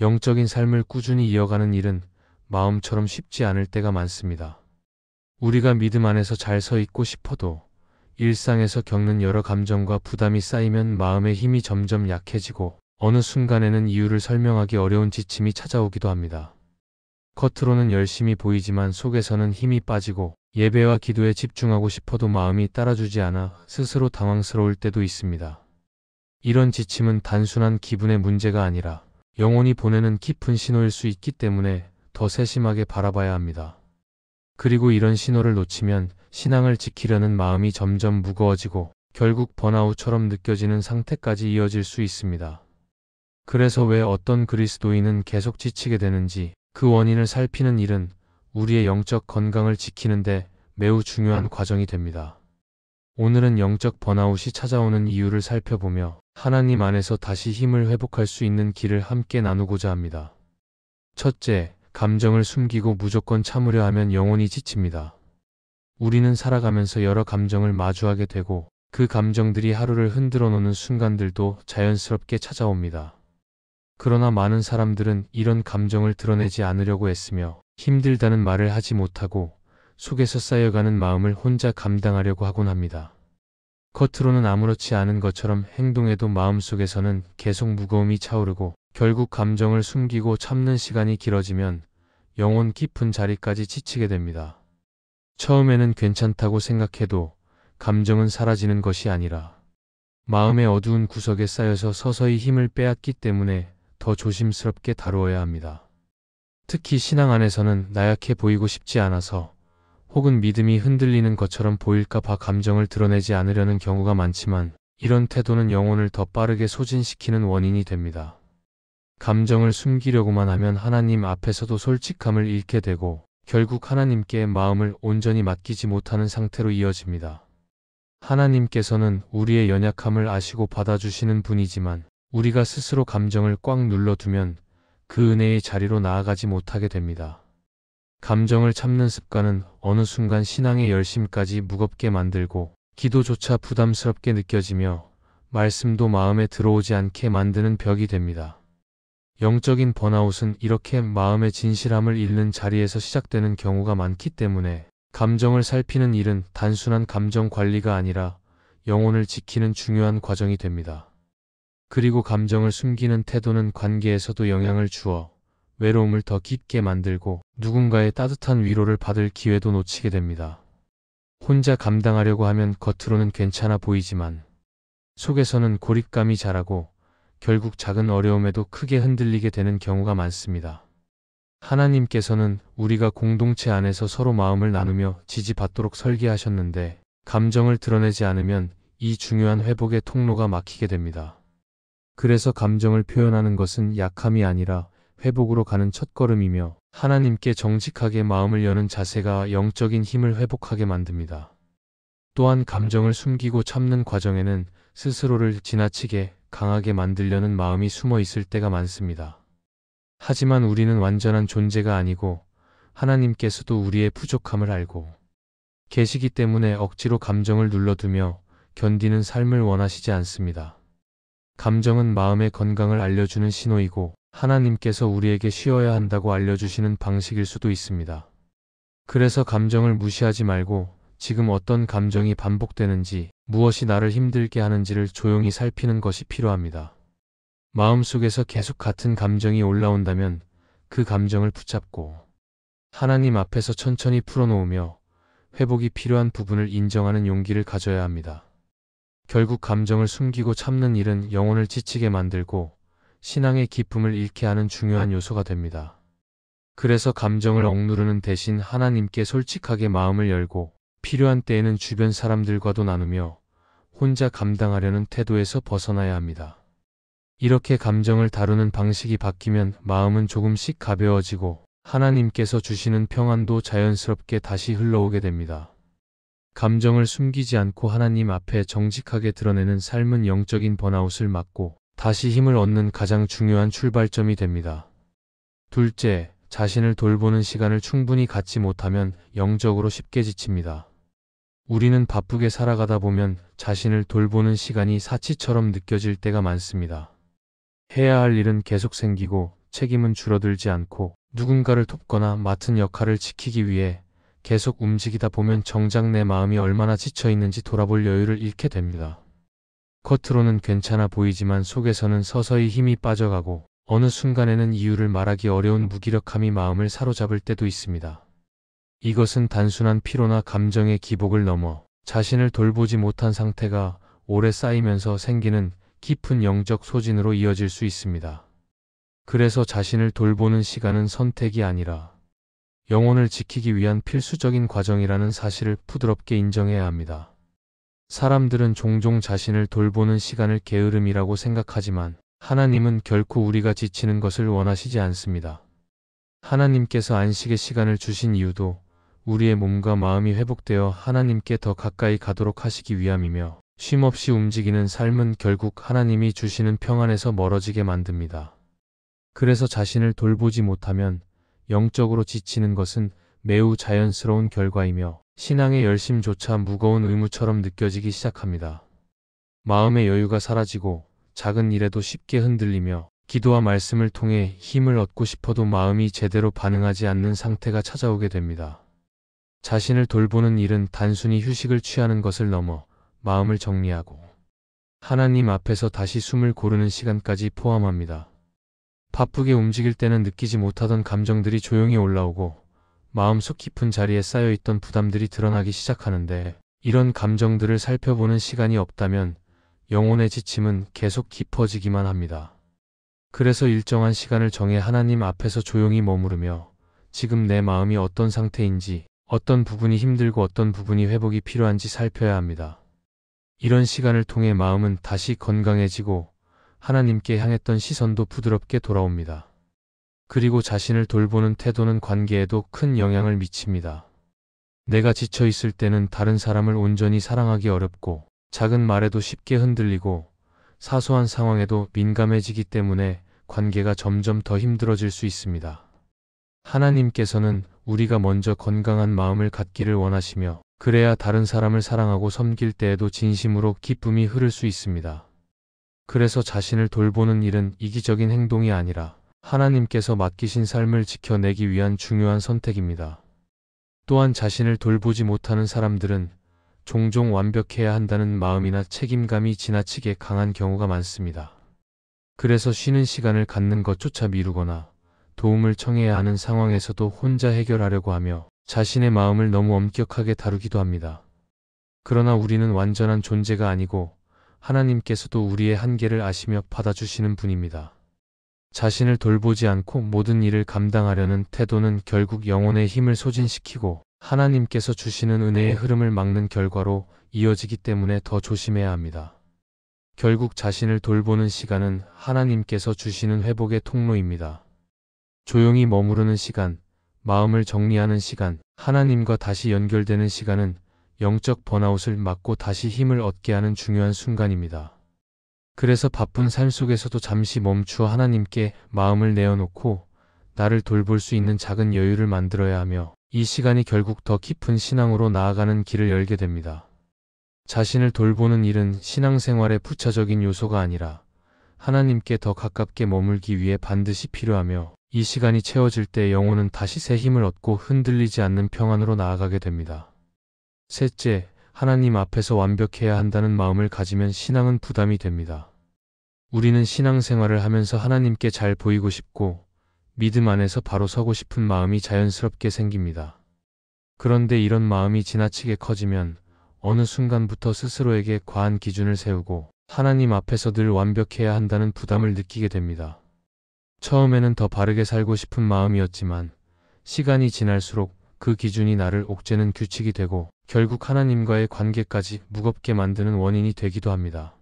영적인 삶을 꾸준히 이어가는 일은 마음처럼 쉽지 않을 때가 많습니다. 우리가 믿음 안에서 잘 서 있고 싶어도 일상에서 겪는 여러 감정과 부담이 쌓이면 마음의 힘이 점점 약해지고 어느 순간에는 이유를 설명하기 어려운 지침이 찾아오기도 합니다. 겉으로는 열심히 보이지만 속에서는 힘이 빠지고 예배와 기도에 집중하고 싶어도 마음이 따라주지 않아 스스로 당황스러울 때도 있습니다. 이런 지침은 단순한 기분의 문제가 아니라 영혼이 보내는 깊은 신호일 수 있기 때문에 더 세심하게 바라봐야 합니다. 그리고 이런 신호를 놓치면 신앙을 지키려는 마음이 점점 무거워지고 결국 번아웃처럼 느껴지는 상태까지 이어질 수 있습니다. 그래서 왜 어떤 그리스도인은 계속 지치게 되는지 그 원인을 살피는 일은 우리의 영적 건강을 지키는데 매우 중요한 과정이 됩니다. 오늘은 영적 번아웃이 찾아오는 이유를 살펴보며 하나님 안에서 다시 힘을 회복할 수 있는 길을 함께 나누고자 합니다. 첫째, 감정을 숨기고 무조건 참으려 하면 영혼이 지칩니다. 우리는 살아가면서 여러 감정을 마주하게 되고 그 감정들이 하루를 흔들어 놓는 순간들도 자연스럽게 찾아옵니다. 그러나 많은 사람들은 이런 감정을 드러내지 않으려고 애쓰며 힘들다는 말을 하지 못하고 속에서 쌓여가는 마음을 혼자 감당하려고 하곤 합니다. 겉으로는 아무렇지 않은 것처럼 행동해도 마음속에서는 계속 무거움이 차오르고 결국 감정을 숨기고 참는 시간이 길어지면 영혼 깊은 자리까지 지치게 됩니다. 처음에는 괜찮다고 생각해도 감정은 사라지는 것이 아니라 마음의 어두운 구석에 쌓여서 서서히 힘을 빼앗기 때문에 더 조심스럽게 다루어야 합니다. 특히 신앙 안에서는 나약해 보이고 싶지 않아서 혹은 믿음이 흔들리는 것처럼 보일까 봐 감정을 드러내지 않으려는 경우가 많지만 이런 태도는 영혼을 더 빠르게 소진시키는 원인이 됩니다. 감정을 숨기려고만 하면 하나님 앞에서도 솔직함을 잃게 되고 결국 하나님께 마음을 온전히 맡기지 못하는 상태로 이어집니다. 하나님께서는 우리의 연약함을 아시고 받아주시는 분이지만 우리가 스스로 감정을 꽉 눌러두면 그 은혜의 자리로 나아가지 못하게 됩니다. 감정을 참는 습관은 어느 순간 신앙의 열심까지 무겁게 만들고 기도조차 부담스럽게 느껴지며 말씀도 마음에 들어오지 않게 만드는 벽이 됩니다. 영적인 번아웃은 이렇게 마음의 진실함을 잃는 자리에서 시작되는 경우가 많기 때문에 감정을 살피는 일은 단순한 감정 관리가 아니라 영혼을 지키는 중요한 과정이 됩니다. 그리고 감정을 숨기는 태도는 관계에서도 영향을 주어 외로움을 더 깊게 만들고 누군가의 따뜻한 위로를 받을 기회도 놓치게 됩니다. 혼자 감당하려고 하면 겉으로는 괜찮아 보이지만 속에서는 고립감이 자라고 결국 작은 어려움에도 크게 흔들리게 되는 경우가 많습니다. 하나님께서는 우리가 공동체 안에서 서로 마음을 나누며 지지받도록 설계하셨는데 감정을 드러내지 않으면 이 중요한 회복의 통로가 막히게 됩니다. 그래서 감정을 표현하는 것은 약함이 아니라 회복으로 가는 첫걸음이며 하나님께 정직하게 마음을 여는 자세가 영적인 힘을 회복하게 만듭니다. 또한 감정을 숨기고 참는 과정에는 스스로를 지나치게 강하게 만들려는 마음이 숨어 있을 때가 많습니다. 하지만 우리는 완전한 존재가 아니고 하나님께서도 우리의 부족함을 알고 계시기 때문에 억지로 감정을 눌러두며 견디는 삶을 원하시지 않습니다. 감정은 마음의 건강을 알려주는 신호이고 하나님께서 우리에게 쉬어야 한다고 알려주시는 방식일 수도 있습니다. 그래서 감정을 무시하지 말고 지금 어떤 감정이 반복되는지 무엇이 나를 힘들게 하는지를 조용히 살피는 것이 필요합니다. 마음속에서 계속 같은 감정이 올라온다면 그 감정을 붙잡고 하나님 앞에서 천천히 풀어놓으며 회복이 필요한 부분을 인정하는 용기를 가져야 합니다. 결국 감정을 숨기고 참는 일은 영혼을 지치게 만들고 신앙의 기쁨을 잃게 하는 중요한 요소가 됩니다. 그래서 감정을 억누르는 대신 하나님께 솔직하게 마음을 열고 필요한 때에는 주변 사람들과도 나누며 혼자 감당하려는 태도에서 벗어나야 합니다. 이렇게 감정을 다루는 방식이 바뀌면 마음은 조금씩 가벼워지고 하나님께서 주시는 평안도 자연스럽게 다시 흘러오게 됩니다. 감정을 숨기지 않고 하나님 앞에 정직하게 드러내는 삶은 영적인 번아웃을 막고 다시 힘을 얻는 가장 중요한 출발점이 됩니다. 둘째, 자신을 돌보는 시간을 충분히 갖지 못하면 영적으로 쉽게 지칩니다. 우리는 바쁘게 살아가다 보면 자신을 돌보는 시간이 사치처럼 느껴질 때가 많습니다. 해야 할 일은 계속 생기고 책임은 줄어들지 않고 누군가를 돕거나 맡은 역할을 지키기 위해 계속 움직이다 보면 정작 내 마음이 얼마나 지쳐 있는지 돌아볼 여유를 잃게 됩니다. 겉으로는 괜찮아 보이지만 속에서는 서서히 힘이 빠져가고 어느 순간에는 이유를 말하기 어려운 무기력함이 마음을 사로잡을 때도 있습니다. 이것은 단순한 피로나 감정의 기복을 넘어 자신을 돌보지 못한 상태가 오래 쌓이면서 생기는 깊은 영적 소진으로 이어질 수 있습니다. 그래서 자신을 돌보는 시간은 선택이 아니라 영혼을 지키기 위한 필수적인 과정이라는 사실을 부드럽게 인정해야 합니다. 사람들은 종종 자신을 돌보는 시간을 게으름이라고 생각하지만 하나님은 결코 우리가 지치는 것을 원하시지 않습니다. 하나님께서 안식의 시간을 주신 이유도 우리의 몸과 마음이 회복되어 하나님께 더 가까이 가도록 하시기 위함이며 쉼없이 움직이는 삶은 결국 하나님이 주시는 평안에서 멀어지게 만듭니다. 그래서 자신을 돌보지 못하면 영적으로 지치는 것은 매우 자연스러운 결과이며 신앙의 열심조차 무거운 의무처럼 느껴지기 시작합니다. 마음의 여유가 사라지고 작은 일에도 쉽게 흔들리며 기도와 말씀을 통해 힘을 얻고 싶어도 마음이 제대로 반응하지 않는 상태가 찾아오게 됩니다. 자신을 돌보는 일은 단순히 휴식을 취하는 것을 넘어 마음을 정리하고 하나님 앞에서 다시 숨을 고르는 시간까지 포함합니다. 바쁘게 움직일 때는 느끼지 못하던 감정들이 조용히 올라오고 마음속 깊은 자리에 쌓여있던 부담들이 드러나기 시작하는데 이런 감정들을 살펴보는 시간이 없다면 영혼의 지침은 계속 깊어지기만 합니다. 그래서 일정한 시간을 정해 하나님 앞에서 조용히 머무르며 지금 내 마음이 어떤 상태인지, 어떤 부분이 힘들고 어떤 부분이 회복이 필요한지 살펴야 합니다. 이런 시간을 통해 마음은 다시 건강해지고 하나님께 향했던 시선도 부드럽게 돌아옵니다. 그리고 자신을 돌보는 태도는 관계에도 큰 영향을 미칩니다. 내가 지쳐 있을 때는 다른 사람을 온전히 사랑하기 어렵고 작은 말에도 쉽게 흔들리고 사소한 상황에도 민감해지기 때문에 관계가 점점 더 힘들어질 수 있습니다. 하나님께서는 우리가 먼저 건강한 마음을 갖기를 원하시며 그래야 다른 사람을 사랑하고 섬길 때에도 진심으로 기쁨이 흐를 수 있습니다. 그래서 자신을 돌보는 일은 이기적인 행동이 아니라 하나님께서 맡기신 삶을 지켜내기 위한 중요한 선택입니다. 또한 자신을 돌보지 못하는 사람들은 종종 완벽해야 한다는 마음이나 책임감이 지나치게 강한 경우가 많습니다. 그래서 쉬는 시간을 갖는 것조차 미루거나 도움을 청해야 하는 상황에서도 혼자 해결하려고 하며 자신의 마음을 너무 엄격하게 다루기도 합니다. 그러나 우리는 완전한 존재가 아니고 하나님께서도 우리의 한계를 아시며 받아주시는 분입니다. 자신을 돌보지 않고 모든 일을 감당하려는 태도는 결국 영혼의 힘을 소진시키고 하나님께서 주시는 은혜의 흐름을 막는 결과로 이어지기 때문에 더 조심해야 합니다. 결국 자신을 돌보는 시간은 하나님께서 주시는 회복의 통로입니다. 조용히 머무르는 시간, 마음을 정리하는 시간, 하나님과 다시 연결되는 시간은 영적 번아웃을 막고 다시 힘을 얻게 하는 중요한 순간입니다. 그래서 바쁜 삶 속에서도 잠시 멈추어 하나님께 마음을 내어놓고 나를 돌볼 수 있는 작은 여유를 만들어야 하며 이 시간이 결국 더 깊은 신앙으로 나아가는 길을 열게 됩니다. 자신을 돌보는 일은 신앙생활의 부차적인 요소가 아니라 하나님께 더 가깝게 머물기 위해 반드시 필요하며 이 시간이 채워질 때 영혼은 다시 새 힘을 얻고 흔들리지 않는 평안으로 나아가게 됩니다. 셋째, 하나님 앞에서 완벽해야 한다는 마음을 가지면 신앙은 부담이 됩니다. 우리는 신앙생활을 하면서 하나님께 잘 보이고 싶고 믿음 안에서 바로 서고 싶은 마음이 자연스럽게 생깁니다. 그런데 이런 마음이 지나치게 커지면 어느 순간부터 스스로에게 과한 기준을 세우고 하나님 앞에서 늘 완벽해야 한다는 부담을 느끼게 됩니다. 처음에는 더 바르게 살고 싶은 마음이었지만 시간이 지날수록 그 기준이 나를 옥죄는 규칙이 되고 결국 하나님과의 관계까지 무겁게 만드는 원인이 되기도 합니다.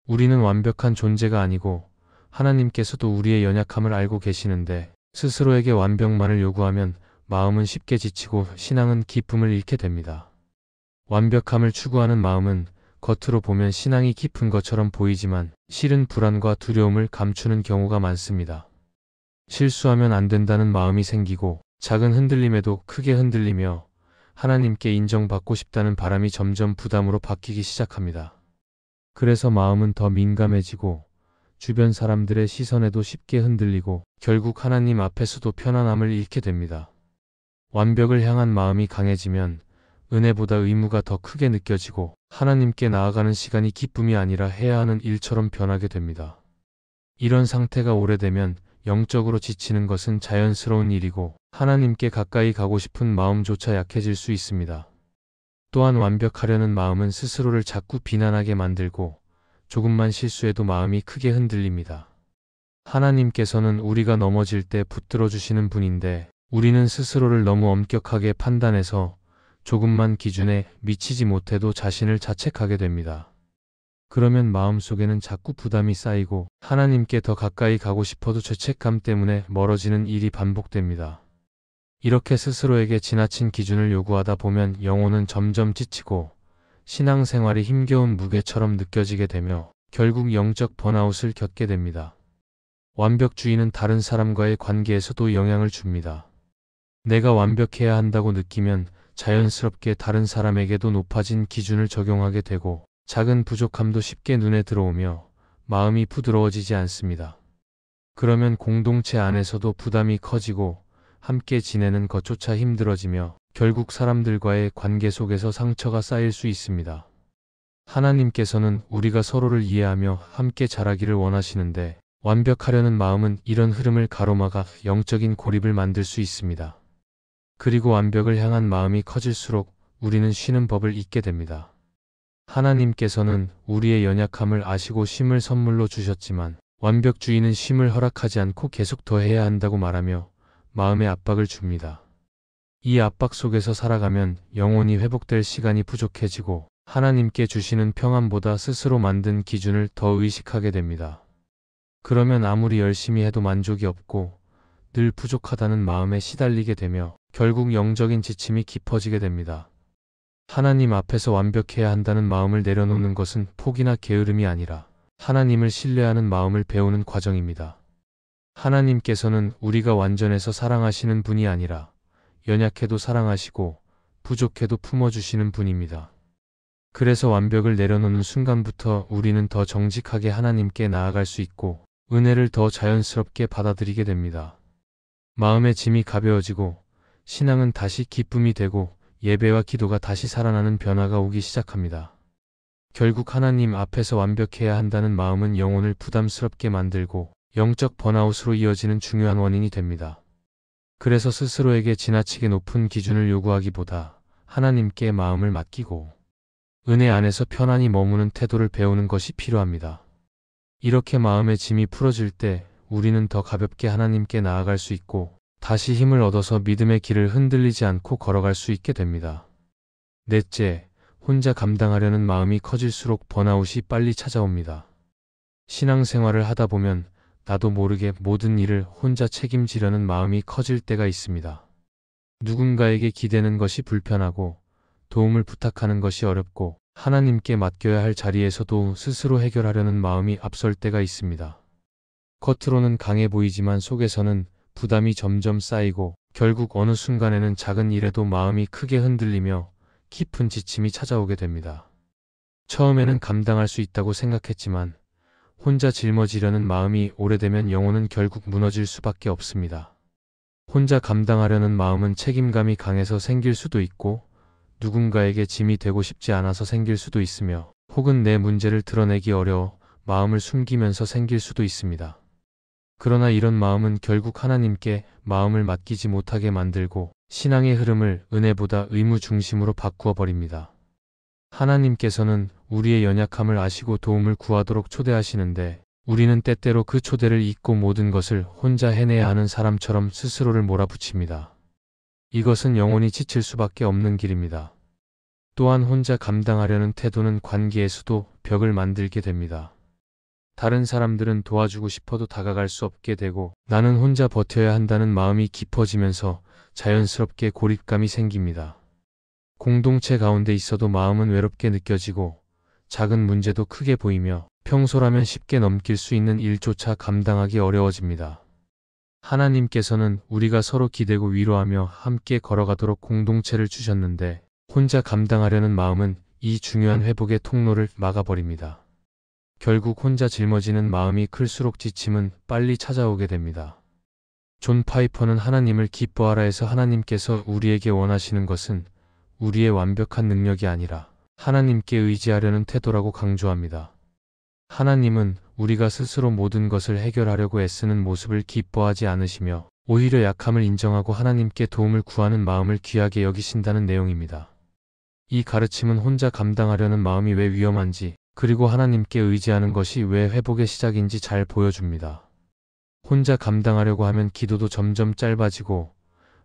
우리는 완벽한 존재가 아니고 하나님께서도 우리의 연약함을 알고 계시는데 스스로에게 완벽만을 요구하면 마음은 쉽게 지치고 신앙은 기쁨을 잃게 됩니다. 완벽함을 추구하는 마음은 겉으로 보면 신앙이 깊은 것처럼 보이지만 실은 불안과 두려움을 감추는 경우가 많습니다. 실수하면 안 된다는 마음이 생기고 작은 흔들림에도 크게 흔들리며 하나님께 인정받고 싶다는 바람이 점점 부담으로 바뀌기 시작합니다. 그래서 마음은 더 민감해지고 주변 사람들의 시선에도 쉽게 흔들리고 결국 하나님 앞에서도 편안함을 잃게 됩니다. 완벽을 향한 마음이 강해지면 은혜보다 의무가 더 크게 느껴지고 하나님께 나아가는 시간이 기쁨이 아니라 해야 하는 일처럼 변하게 됩니다. 이런 상태가 오래되면 영적으로 지치는 것은 자연스러운 일이고 하나님께 가까이 가고 싶은 마음조차 약해질 수 있습니다. 또한 완벽하려는 마음은 스스로를 자꾸 비난하게 만들고 조금만 실수해도 마음이 크게 흔들립니다. 하나님께서는 우리가 넘어질 때 붙들어 주시는 분인데 우리는 스스로를 너무 엄격하게 판단해서 조금만 기준에 미치지 못해도 자신을 자책하게 됩니다. 그러면 마음속에는 자꾸 부담이 쌓이고 하나님께 더 가까이 가고 싶어도 죄책감 때문에 멀어지는 일이 반복됩니다. 이렇게 스스로에게 지나친 기준을 요구하다 보면 영혼은 점점 지치고 신앙생활이 힘겨운 무게처럼 느껴지게 되며 결국 영적 번아웃을 겪게 됩니다. 완벽주의는 다른 사람과의 관계에서도 영향을 줍니다. 내가 완벽해야 한다고 느끼면 자연스럽게 다른 사람에게도 높아진 기준을 적용하게 되고 작은 부족함도 쉽게 눈에 들어오며 마음이 부드러워지지 않습니다. 그러면 공동체 안에서도 부담이 커지고 함께 지내는 것조차 힘들어지며 결국 사람들과의 관계 속에서 상처가 쌓일 수 있습니다. 하나님께서는 우리가 서로를 이해하며 함께 자라기를 원하시는데 완벽하려는 마음은 이런 흐름을 가로막아 영적인 고립을 만들 수 있습니다. 그리고 완벽을 향한 마음이 커질수록 우리는 쉬는 법을 잊게 됩니다. 하나님께서는 우리의 연약함을 아시고 쉼을 선물로 주셨지만 완벽주의는 쉼을 허락하지 않고 계속 더 해야 한다고 말하며 마음의 압박을 줍니다. 이 압박 속에서 살아가면 영혼이 회복될 시간이 부족해지고 하나님께 주시는 평안보다 스스로 만든 기준을 더 의식하게 됩니다. 그러면 아무리 열심히 해도 만족이 없고 늘 부족하다는 마음에 시달리게 되며 결국 영적인 지침이 깊어지게 됩니다. 하나님 앞에서 완벽해야 한다는 마음을 내려놓는 것은 포기나 게으름이 아니라 하나님을 신뢰하는 마음을 배우는 과정입니다. 하나님께서는 우리가 완전해서 사랑하시는 분이 아니라 연약해도 사랑하시고 부족해도 품어주시는 분입니다. 그래서 완벽을 내려놓는 순간부터 우리는 더 정직하게 하나님께 나아갈 수 있고 은혜를 더 자연스럽게 받아들이게 됩니다. 마음의 짐이 가벼워지고 신앙은 다시 기쁨이 되고 예배와 기도가 다시 살아나는 변화가 오기 시작합니다. 결국 하나님 앞에서 완벽해야 한다는 마음은 영혼을 부담스럽게 만들고 영적 번아웃으로 이어지는 중요한 원인이 됩니다. 그래서 스스로에게 지나치게 높은 기준을 요구하기보다 하나님께 마음을 맡기고 은혜 안에서 편안히 머무는 태도를 배우는 것이 필요합니다. 이렇게 마음의 짐이 풀어질 때 우리는 더 가볍게 하나님께 나아갈 수 있고 다시 힘을 얻어서 믿음의 길을 흔들리지 않고 걸어갈 수 있게 됩니다. 넷째, 혼자 감당하려는 마음이 커질수록 번아웃이 빨리 찾아옵니다. 신앙생활을 하다 보면 나도 모르게 모든 일을 혼자 책임지려는 마음이 커질 때가 있습니다. 누군가에게 기대는 것이 불편하고 도움을 부탁하는 것이 어렵고 하나님께 맡겨야 할 자리에서도 스스로 해결하려는 마음이 앞설 때가 있습니다. 겉으로는 강해 보이지만 속에서는 부담이 점점 쌓이고 결국 어느 순간에는 작은 일에도 마음이 크게 흔들리며 깊은 지침이 찾아오게 됩니다. 처음에는 감당할 수 있다고 생각했지만 혼자 짊어지려는 마음이 오래되면 영혼은 결국 무너질 수밖에 없습니다. 혼자 감당하려는 마음은 책임감이 강해서 생길 수도 있고 누군가에게 짐이 되고 싶지 않아서 생길 수도 있으며 혹은 내 문제를 드러내기 어려워 마음을 숨기면서 생길 수도 있습니다. 그러나 이런 마음은 결국 하나님께 마음을 맡기지 못하게 만들고 신앙의 흐름을 은혜보다 의무 중심으로 바꾸어 버립니다. 하나님께서는 우리의 연약함을 아시고 도움을 구하도록 초대하시는데 우리는 때때로 그 초대를 잊고 모든 것을 혼자 해내야 하는 사람처럼 스스로를 몰아붙입니다. 이것은 영혼이 지칠 수밖에 없는 길입니다. 또한 혼자 감당하려는 태도는 관계에서도 벽을 만들게 됩니다. 다른 사람들은 도와주고 싶어도 다가갈 수 없게 되고 나는 혼자 버텨야 한다는 마음이 깊어지면서 자연스럽게 고립감이 생깁니다. 공동체 가운데 있어도 마음은 외롭게 느껴지고 작은 문제도 크게 보이며 평소라면 쉽게 넘길 수 있는 일조차 감당하기 어려워집니다. 하나님께서는 우리가 서로 기대고 위로하며 함께 걸어가도록 공동체를 주셨는데 혼자 감당하려는 마음은 이 중요한 회복의 통로를 막아버립니다. 결국 혼자 짊어지는 마음이 클수록 지침은 빨리 찾아오게 됩니다. 존 파이퍼는 하나님을 기뻐하라에서 하나님께서 우리에게 원하시는 것은 우리의 완벽한 능력이 아니라 하나님께 의지하려는 태도라고 강조합니다. 하나님은 우리가 스스로 모든 것을 해결하려고 애쓰는 모습을 기뻐하지 않으시며 오히려 약함을 인정하고 하나님께 도움을 구하는 마음을 귀하게 여기신다는 내용입니다. 이 가르침은 혼자 감당하려는 마음이 왜 위험한지, 그리고 하나님께 의지하는 것이 왜 회복의 시작인지 잘 보여줍니다. 혼자 감당하려고 하면 기도도 점점 짧아지고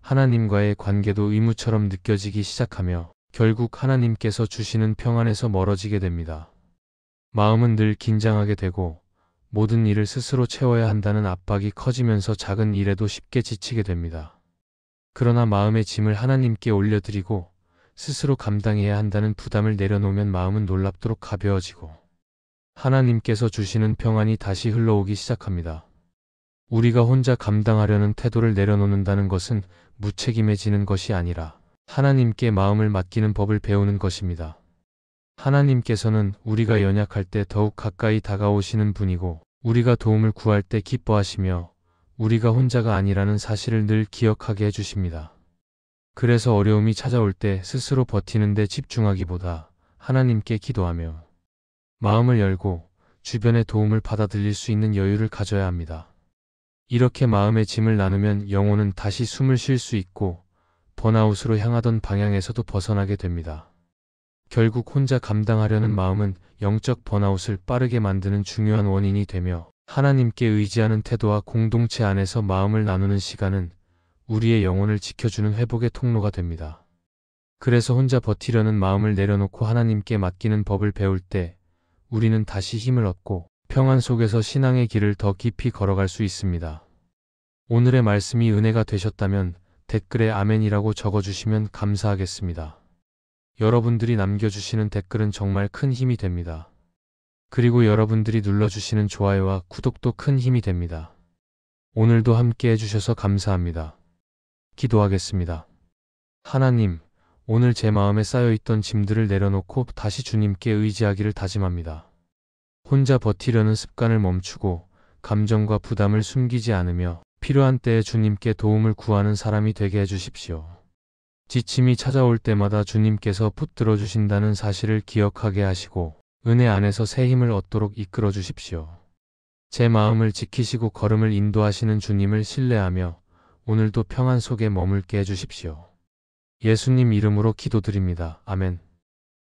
하나님과의 관계도 의무처럼 느껴지기 시작하며 결국 하나님께서 주시는 평안에서 멀어지게 됩니다. 마음은 늘 긴장하게 되고 모든 일을 스스로 채워야 한다는 압박이 커지면서 작은 일에도 쉽게 지치게 됩니다. 그러나 마음의 짐을 하나님께 올려드리고 스스로 감당해야 한다는 부담을 내려놓으면 마음은 놀랍도록 가벼워지고 하나님께서 주시는 평안이 다시 흘러오기 시작합니다. 우리가 혼자 감당하려는 태도를 내려놓는다는 것은 무책임해지는 것이 아니라 하나님께 마음을 맡기는 법을 배우는 것입니다. 하나님께서는 우리가 연약할 때 더욱 가까이 다가오시는 분이고 우리가 도움을 구할 때 기뻐하시며 우리가 혼자가 아니라는 사실을 늘 기억하게 해주십니다. 그래서 어려움이 찾아올 때 스스로 버티는 데 집중하기보다 하나님께 기도하며 마음을 열고 주변의 도움을 받아들일 수 있는 여유를 가져야 합니다. 이렇게 마음의 짐을 나누면 영혼은 다시 숨을 쉴 수 있고 번아웃으로 향하던 방향에서도 벗어나게 됩니다. 결국 혼자 감당하려는 마음은 영적 번아웃을 빠르게 만드는 중요한 원인이 되며 하나님께 의지하는 태도와 공동체 안에서 마음을 나누는 시간은 우리의 영혼을 지켜주는 회복의 통로가 됩니다. 그래서 혼자 버티려는 마음을 내려놓고 하나님께 맡기는 법을 배울 때 우리는 다시 힘을 얻고 평안 속에서 신앙의 길을 더 깊이 걸어갈 수 있습니다. 오늘의 말씀이 은혜가 되셨다면 댓글에 아멘이라고 적어주시면 감사하겠습니다. 여러분들이 남겨주시는 댓글은 정말 큰 힘이 됩니다. 그리고 여러분들이 눌러주시는 좋아요와 구독도 큰 힘이 됩니다. 오늘도 함께 해주셔서 감사합니다. 기도하겠습니다. 하나님, 오늘 제 마음에 쌓여있던 짐들을 내려놓고 다시 주님께 의지하기를 다짐합니다. 혼자 버티려는 습관을 멈추고 감정과 부담을 숨기지 않으며 필요한 때에 주님께 도움을 구하는 사람이 되게 해주십시오. 지침이 찾아올 때마다 주님께서 붙들어 주신다는 사실을 기억하게 하시고 은혜 안에서 새 힘을 얻도록 이끌어 주십시오. 제 마음을 지키시고 걸음을 인도하시는 주님을 신뢰하며 오늘도 평안 속에 머물게 해주십시오. 예수님 이름으로 기도드립니다. 아멘.